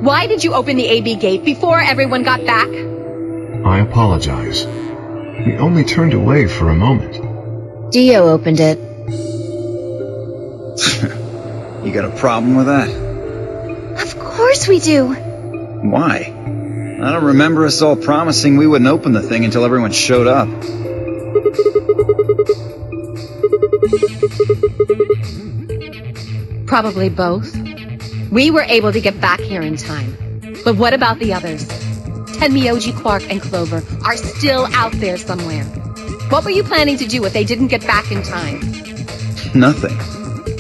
Why did you open the AB gate before everyone got back? I apologize. We only turned away for a moment. Dio opened it. You got a problem with that? Of course we do. Why? I don't remember us all promising we wouldn't open the thing until everyone showed up. Probably both. We were able to get back here in time. But what about the others? Tenmyoji, Quark, and Clover are still out there somewhere. What were you planning to do if they didn't get back in time? Nothing.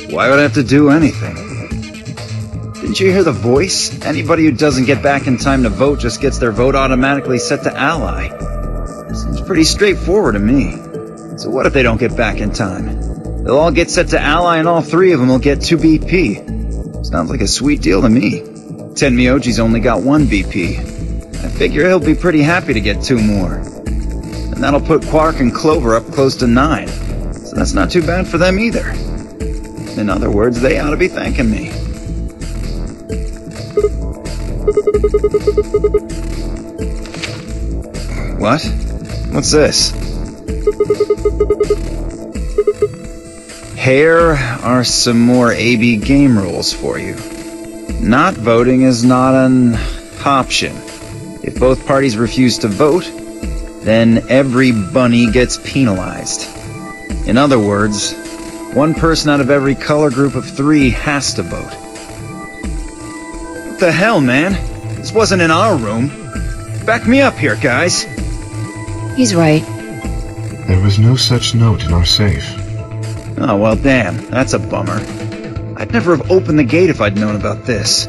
Why would I have to do anything? Didn't you hear the voice? Anybody who doesn't get back in time to vote just gets their vote automatically set to ally. Seems pretty straightforward to me. So what if they don't get back in time? They'll all get set to ally and all three of them will get 2 BP. Sounds like a sweet deal to me. Tenmyoji's only got 1 BP. I figure he'll be pretty happy to get 2 more. And that'll put Quark and Clover up close to 9. So that's not too bad for them either. In other words, they ought to be thanking me. What? What's this? Here are some more AB game rules for you. Not voting is not an option. If both parties refuse to vote, then every bunny gets penalized. In other words, 1 person out of every color group of 3 has to vote. What the hell, man? This wasn't in our room. Back me up here, guys. He's right. There was no such note in our safe. Oh, well, damn. That's a bummer. I'd never have opened the gate if I'd known about this.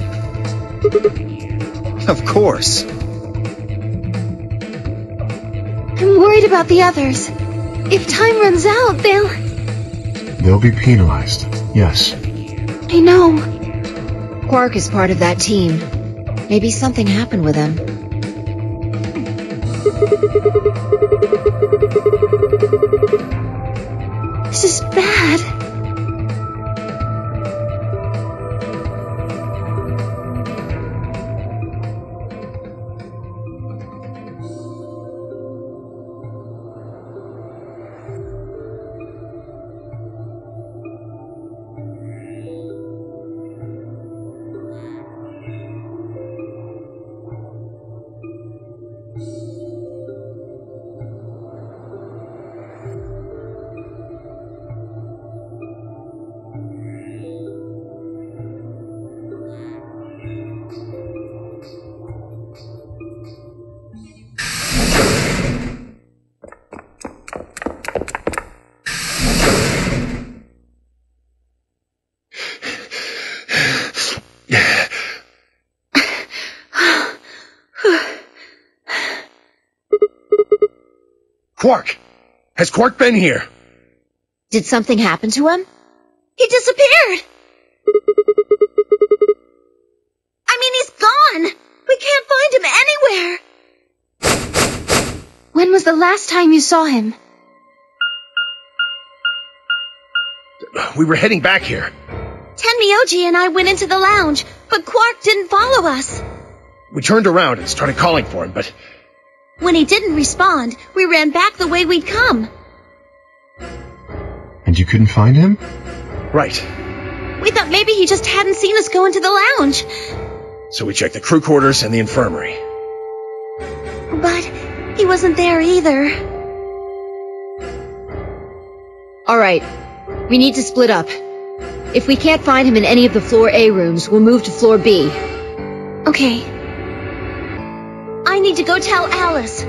Of course. I'm worried about the others. If time runs out, They'll be penalized, yes. I know. Quark is part of that team. Maybe something happened with him. This is bad. Quark! Has Quark been here? Did something happen to him? He disappeared! I mean, he's gone! We can't find him anywhere! When was the last time you saw him? We were heading back here. Tenmyoji and I went into the lounge, but Quark didn't follow us. We turned around and started calling for him, but... When he didn't respond, we ran back the way we'd come. And you couldn't find him? Right. We thought maybe he just hadn't seen us go into the lounge. So we checked the crew quarters and the infirmary. But he wasn't there either. Alright, we need to split up. If we can't find him in any of the Floor A rooms, we'll move to Floor B. Okay. I need to go tell Alice.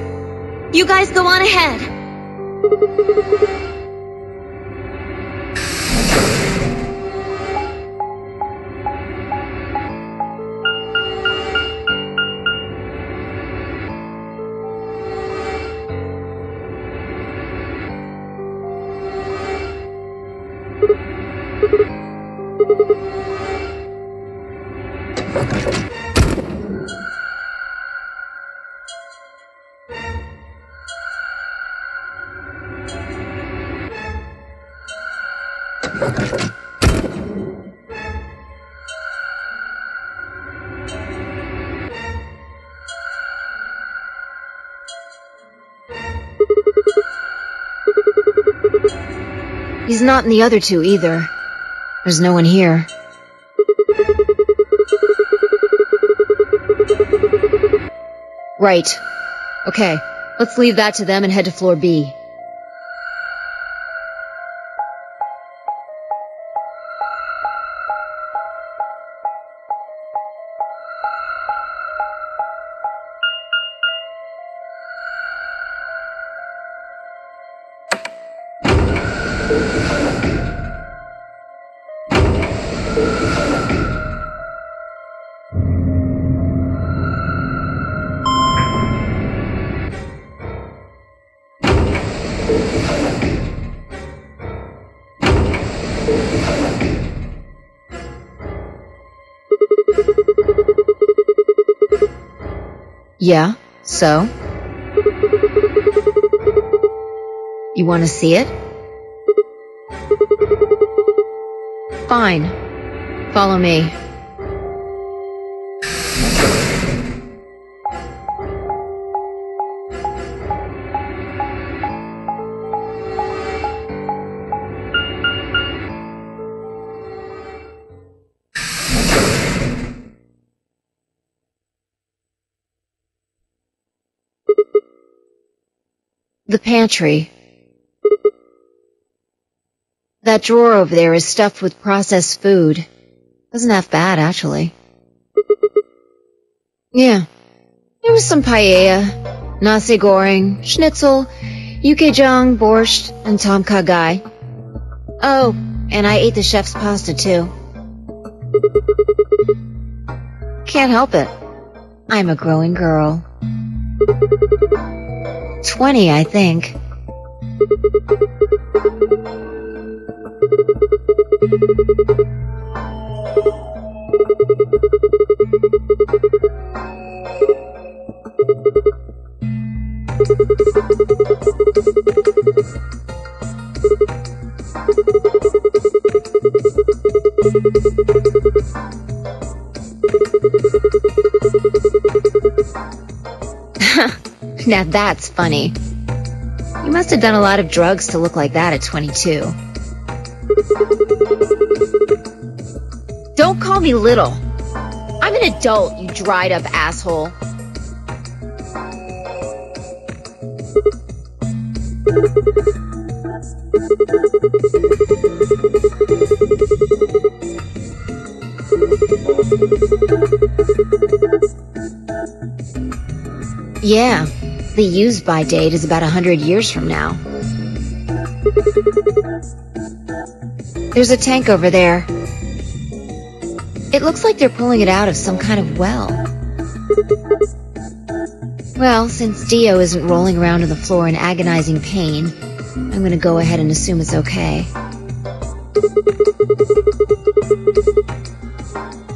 You guys go on ahead. He's not in the other two either. There's no one here. Right. Okay, let's leave that to them and head to floor B. Yeah, so? You want to see it? Fine. Follow me. The pantry. That drawer over there is stuffed with processed food. Wasn't half bad, actually. Yeah. There was some paella, nasi goreng, schnitzel, yukejang, borscht, and tom kha gai. Oh, and I ate the chef's pasta, too. Can't help it. I'm a growing girl. 20, I think. Now that's funny. You must have done a lot of drugs to look like that at 22. Don't call me little. I'm an adult, you dried up asshole. Yeah, the use-by date is about 100 years from now. There's a tank over there. It looks like they're pulling it out of some kind of well. Well, since Dio isn't rolling around on the floor in agonizing pain, I'm gonna go ahead and assume it's okay.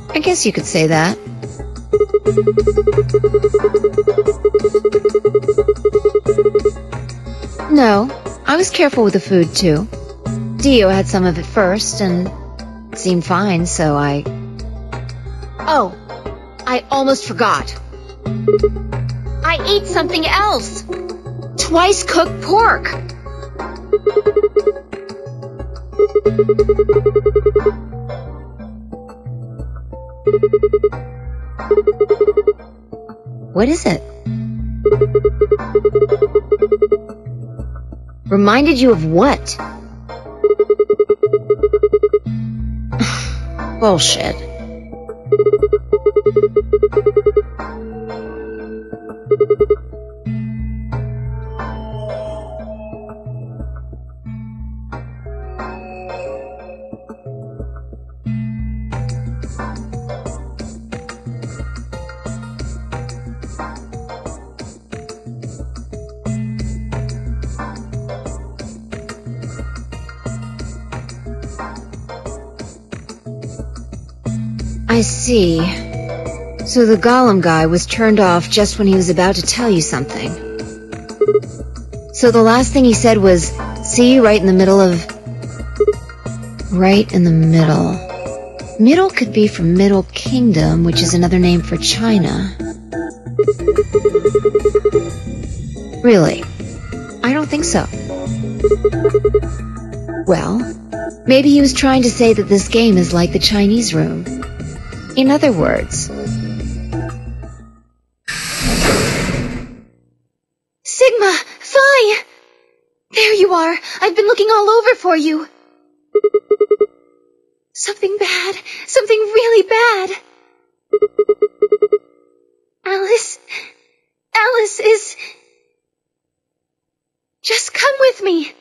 I guess you could say that. No, I was careful with the food, too. Dio had some of it first, and it seemed fine, so I... Oh, I almost forgot. I ate something else. Twice cooked pork. What is it? Reminded you of what? Bullshit. I see. So the golem guy was turned off just when he was about to tell you something. So the last thing he said was, see, right in the middle of... Right in the middle. Middle could be from Middle Kingdom, which is another name for China. Really? I don't think so. Well... Maybe he was trying to say that this game is like the Chinese room. In other words... Sigma! Phi! There you are! I've been looking all over for you! Something bad. Something really bad. Alice is... Just come with me.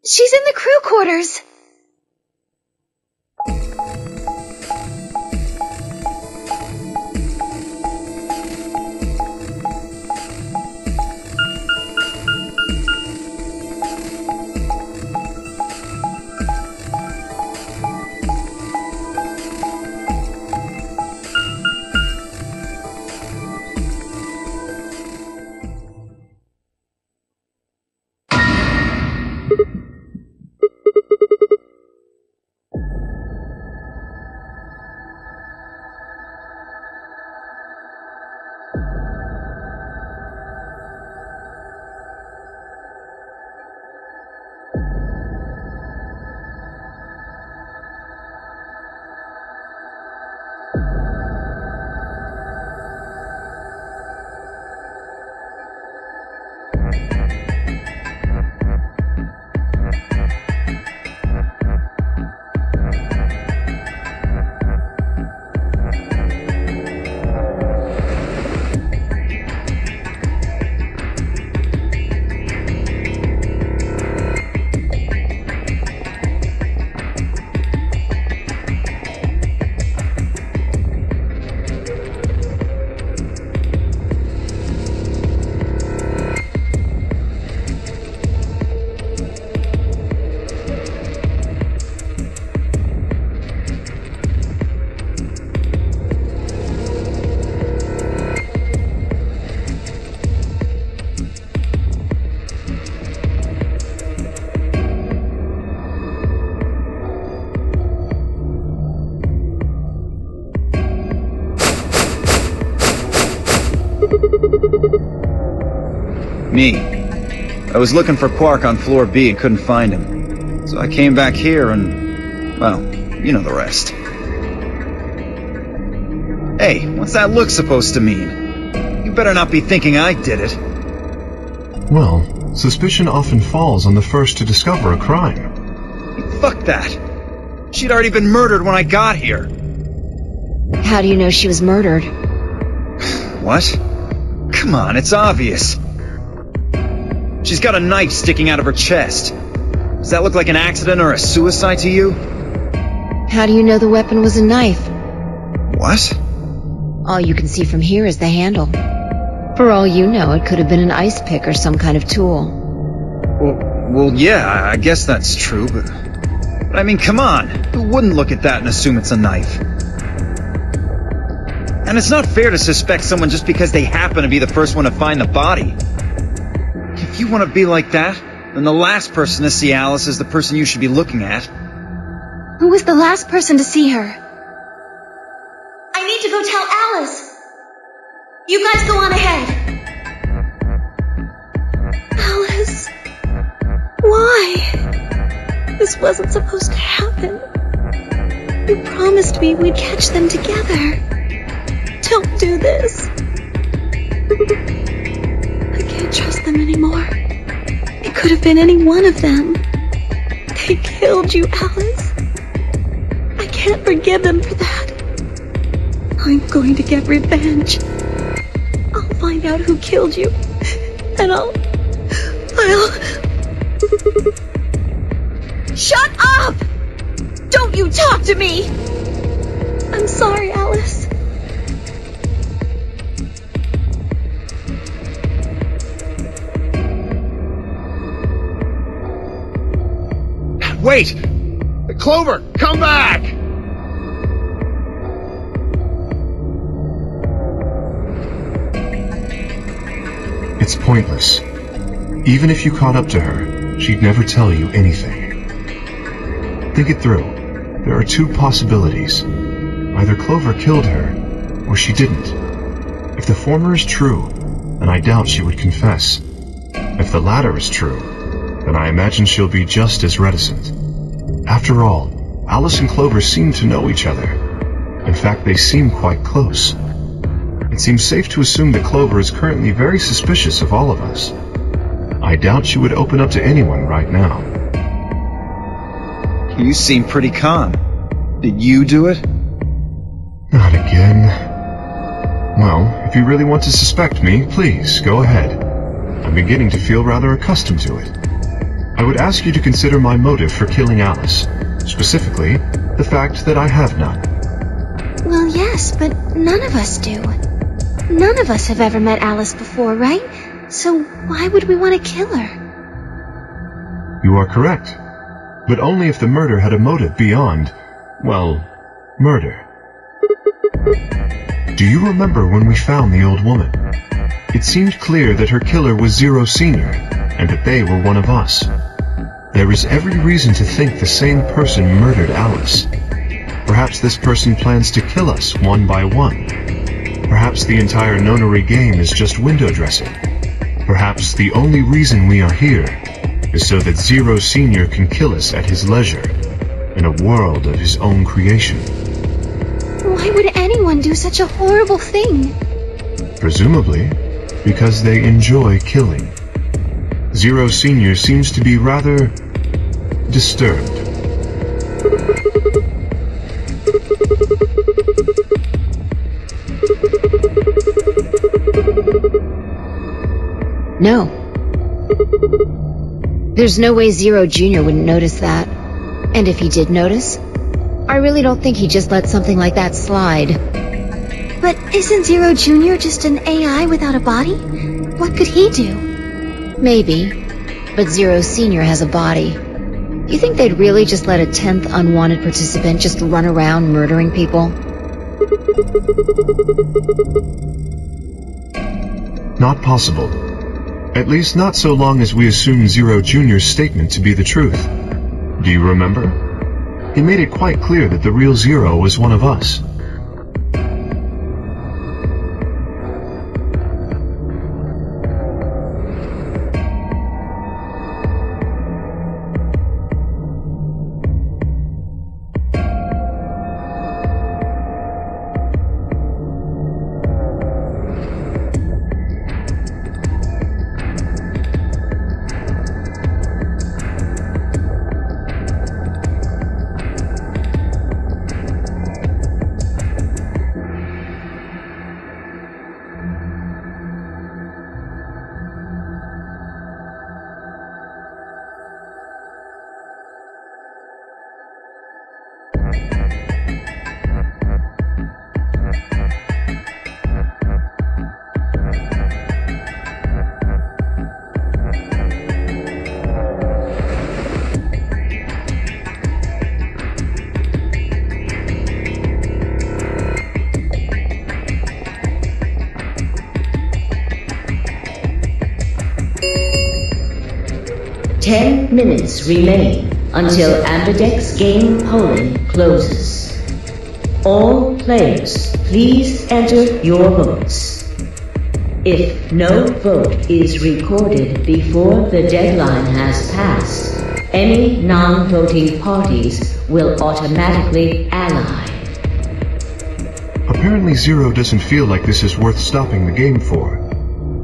She's in the crew quarters. Me. I was looking for Quark on floor B and couldn't find him. So I came back here and... well, you know the rest. Hey, what's that look supposed to mean? You better not be thinking I did it. Well, suspicion often falls on the first to discover a crime. Fuck that. She'd already been murdered when I got here. How do you know she was murdered? What? Come on, it's obvious. She's got a knife sticking out of her chest. Does that look like an accident or a suicide to you? How do you know the weapon was a knife? What? All you can see from here is the handle. For all you know, it could have been an ice pick or some kind of tool. Well, yeah, I guess that's true, but I mean, come on. Who wouldn't look at that and assume it's a knife? And it's not fair to suspect someone just because they happen to be the first one to find the body. If you want to be like that, then the last person to see Alice is the person you should be looking at. Who was the last person to see her? I need to go tell Alice. You guys go on ahead. Alice. Why? This wasn't supposed to happen. You promised me we'd catch them together. Don't do this. I can't trust them anymore. It could have been any one of them. They killed you, Alice. I can't forgive them for that. I'm going to get revenge. I'll find out who killed you. And I'll... Shut up! Don't you talk to me! I'm sorry, Alice. Wait! Clover, come back! It's pointless. Even if you caught up to her, she'd never tell you anything. Think it through. There are two possibilities. Either Clover killed her, or she didn't. If the former is true, then I doubt she would confess. If the latter is true, then I imagine she'll be just as reticent. After all, Alice and Clover seem to know each other. In fact, they seem quite close. It seems safe to assume that Clover is currently very suspicious of all of us. I doubt she would open up to anyone right now. You seem pretty calm. Did you do it? Not again. Well, if you really want to suspect me, please, go ahead. I'm beginning to feel rather accustomed to it. I would ask you to consider my motive for killing Alice. Specifically, the fact that I have none. Well, yes, but none of us do. None of us have ever met Alice before, right? So why would we want to kill her? You are correct. But only if the murder had a motive beyond, well, murder. Do you remember when we found the old woman? It seemed clear that her killer was Zero Sr., and that they were one of us. There is every reason to think the same person murdered Alice. Perhaps this person plans to kill us one by one. Perhaps the entire nonary game is just window dressing. Perhaps the only reason we are here is so that Zero Sr. can kill us at his leisure, in a world of his own creation. Why would anyone do such a horrible thing? Presumably, because they enjoy killing. Zero Sr. seems to be rather disturbed. No. There's no way Zero Jr. wouldn't notice that. And if he did notice, I really don't think he'd just let something like that slide. But isn't Zero Jr. just an AI without a body? What could he do? Maybe. But Zero Sr. has a body. You think they'd really just let a 10th unwanted participant just run around murdering people? Not possible. At least not so long as we assume Zero Jr.'s statement to be the truth. Do you remember? He made it quite clear that the real Zero was one of us. Minutes remain until Ambidex game polling closes. All players, please enter your votes. If no vote is recorded before the deadline has passed, any non-voting parties will automatically ally. Apparently Zero doesn't feel like this is worth stopping the game for.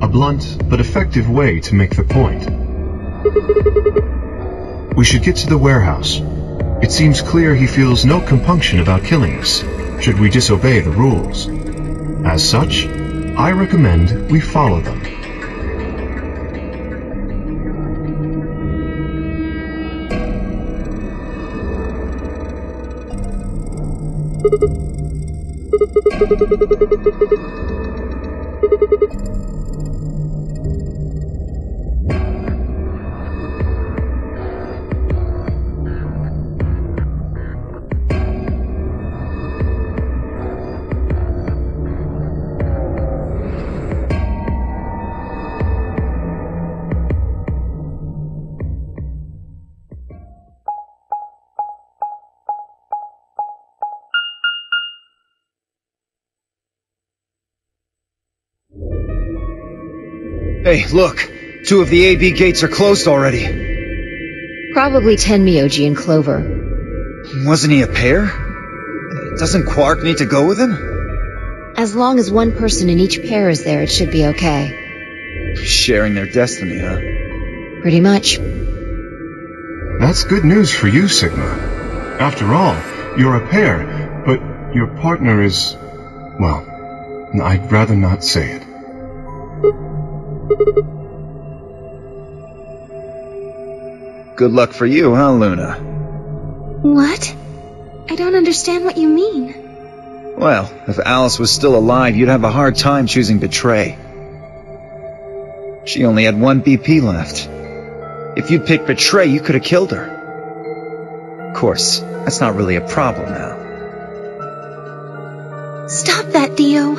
A blunt but effective way to make the point. We should get to the warehouse. It seems clear he feels no compunction about killing us, should we disobey the rules. As such, I recommend we follow them. Hey, look! 2 of the AB gates are closed already. Probably Tenmyoji and Clover. Wasn't he a pair? Doesn't Quark need to go with him? As long as one person in each pair is there, it should be okay. Sharing their destiny, huh? Pretty much. That's good news for you, Sigma. After all, you're a pair, but your partner is... well, I'd rather not say it. Good luck for you, huh, Luna? What? I don't understand what you mean. Well, if Alice was still alive, you'd have a hard time choosing Betray. She only had one BP left. If you'd picked Betray, you could have killed her. Of course, that's not really a problem now. Stop that, Dio.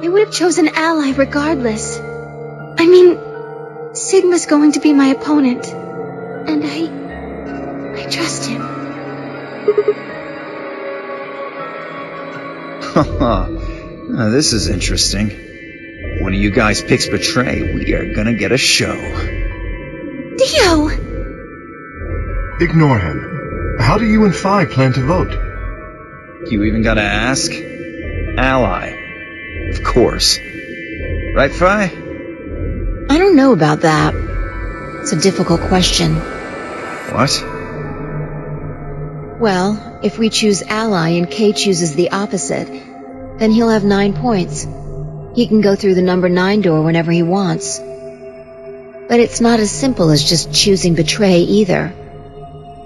I would have chosen Ally regardless. I mean, Sigma's going to be my opponent. And I trust him. Haha, this is interesting. One of you guys picks Betray, we are gonna get a show. Dio! Ignore him. How do you and Phi plan to vote? You even gotta ask? Ally. Of course. Right, Phi? I don't know about that. It's a difficult question. What? Well, if we choose Ally and Kay chooses the opposite, then he'll have 9 points. He can go through the number 9 door whenever he wants. But it's not as simple as just choosing Betray either.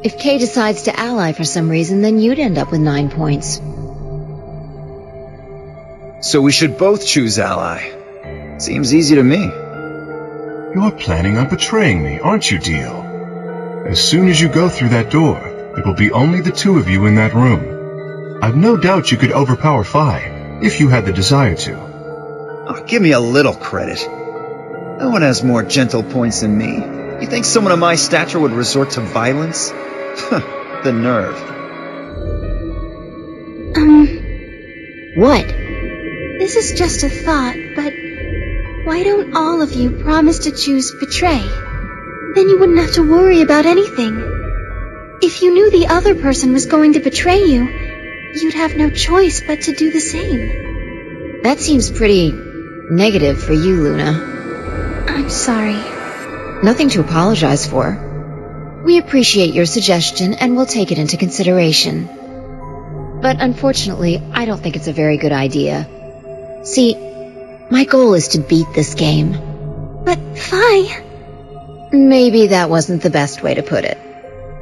If Kay decides to ally for some reason, then you'd end up with 9 points. So we should both choose Ally. Seems easy to me. You're planning on betraying me, aren't you, Dio? As soon as you go through that door, it will be only the two of you in that room. I've no doubt you could overpower Phi, if you had the desire to. Oh, give me a little credit. No one has more gentle points than me. You think someone of my stature would resort to violence? The nerve. What? This is just a thought, but why don't all of you promise to choose Betray? Then you wouldn't have to worry about anything. If you knew the other person was going to betray you, you'd have no choice but to do the same. That seems pretty negative for you, Luna. I'm sorry. Nothing to apologize for. We appreciate your suggestion and we'll take it into consideration. But unfortunately, I don't think it's a very good idea. See, my goal is to beat this game. But Phi... Maybe that wasn't the best way to put it.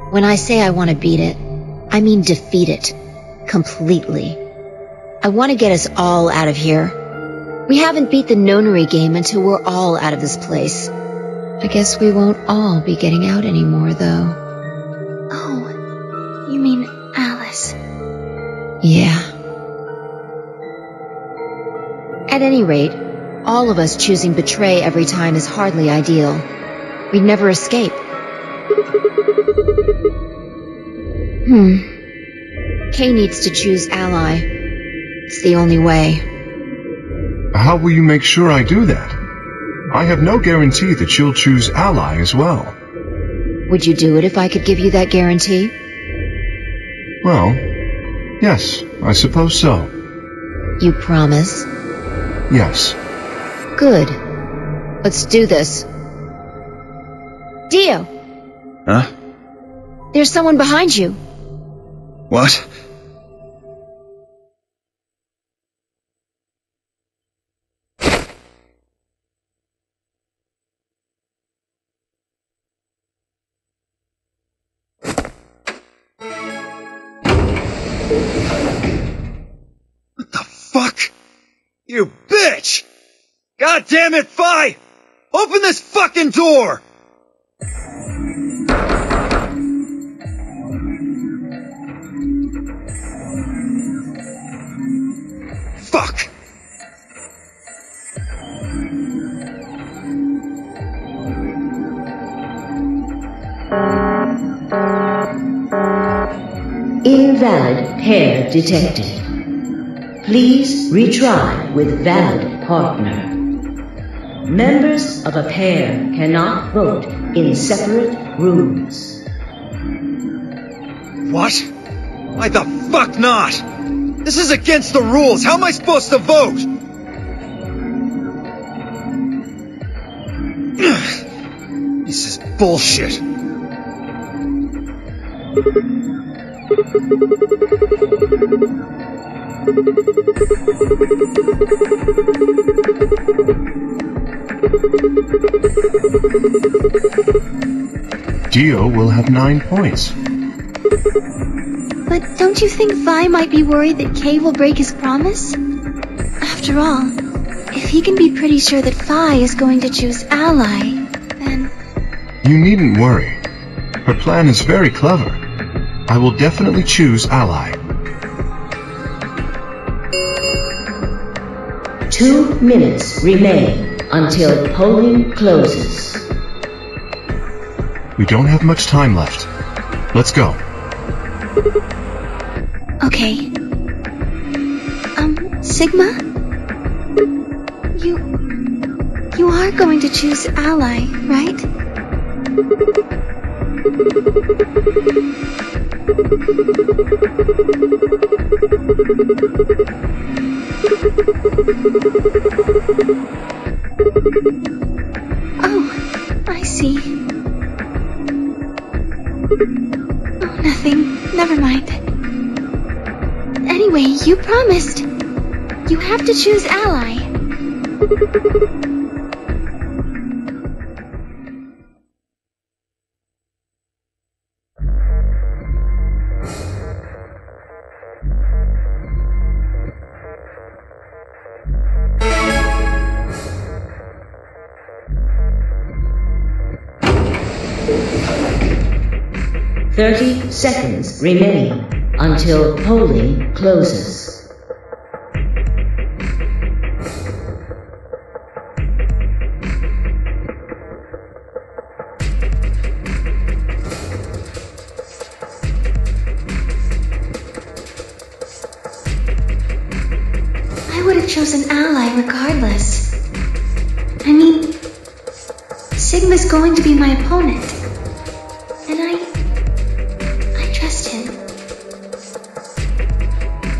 When I say I want to beat it, I mean defeat it. Completely. I want to get us all out of here. We haven't beat the nonary game until we're all out of this place. I guess we won't all be getting out anymore, though. Oh, you mean Alice? Yeah. At any rate, all of us choosing Betray every time is hardly ideal. We'd never escape. Kay needs to choose Ally. It's the only way. How will you make sure I do that? I have no guarantee that she'll choose Ally as well. Would you do it if I could give you that guarantee? Well, yes, I suppose so. You promise? Yes. Good. Let's do this. Dio! Huh? There's someone behind you. What? What the fuck? You bitch! God damn it, Phi! Open this fucking door! Fuck! Invalid pair detected. Please retry with valid partner. Members of a pair cannot vote in separate rooms. What? Why the fuck not? This is against the rules. How am I supposed to vote? This is bullshit. Dio will have 9 points. But don't you think Vi might be worried that Kay will break his promise? After all, if he can be pretty sure that Vi is going to choose Ally, then... You needn't worry. Her plan is very clever. I will definitely choose Ally. 2 minutes remain until polling closes. We don't have much time left. Let's go. Okay. Sigma? You are going to choose Ally, right? Oh, I see. Oh, nothing. Never mind. Anyway, you promised. You have to choose Ally. Seconds remain until polling closes. I would have chosen Ally regardless. I mean, Sigma's going to be my opponent. And I trust him.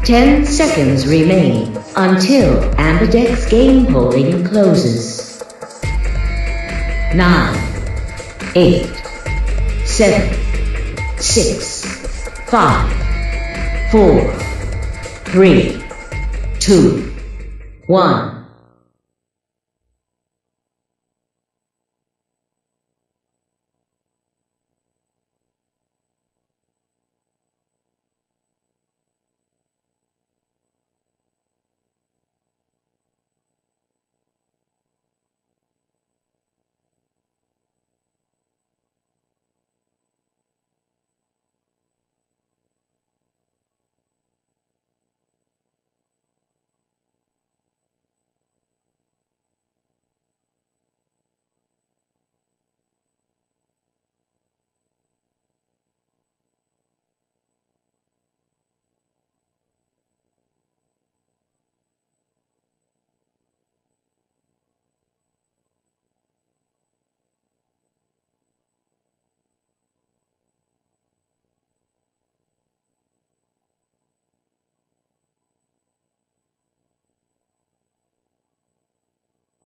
10 seconds remain until Ambidex's game polling closes. 9, 8, 7, 6, 5, 4, 3, 2, 1.